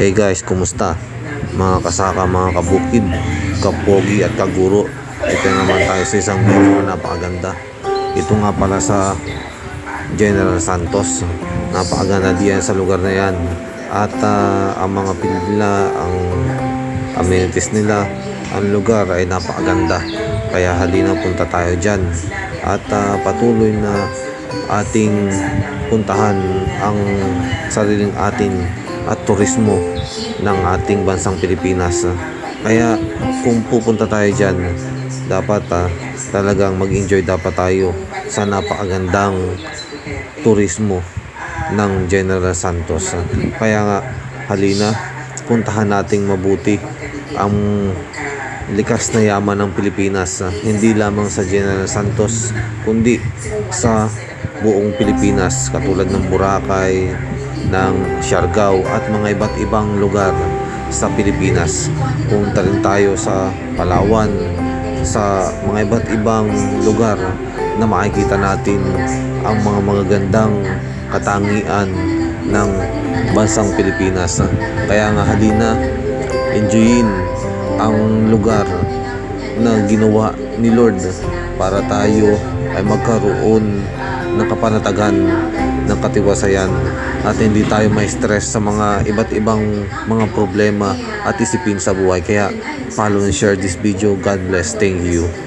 Hey guys, kumusta? Mga kasaka, mga kabukid, kapogi at kaguro. Ito naman tayo sa isang video na napakaganda. Ito nga pala sa General Santos. Napakaganda diyan sa lugar na yan. At ang mga pilit nila, ang amenities nila, ang lugar ay napakaganda. Kaya halina punta tayo dyan. At patuloy na ating puntahan ang sariling atin at turismo ng ating bansang Pilipinas. Kaya kung pupunta tayo dyan, dapat talagang mag-enjoy dapat tayo sa napakagandang turismo ng General Santos. Kaya nga, halina, puntahan nating mabuti ang likas na yaman ng Pilipinas, hindi lamang sa General Santos kundi sa buong Pilipinas, katulad ng Boracay, ng Siargao at mga iba't ibang lugar sa Pilipinas. Punta rin tayo sa Palawan, sa mga iba't ibang lugar na makikita natin ang mga magagandang katangian ng bansang Pilipinas. Kaya nga halina, enjoyin ang lugar na ginawa ni Lord para tayo ay magkaroon ng kapanatagan, ng katiwasayan, at hindi tayo may stress sa mga iba't ibang mga problema at isipin sa buhay. Kaya follow and share this video. God bless. Thank you.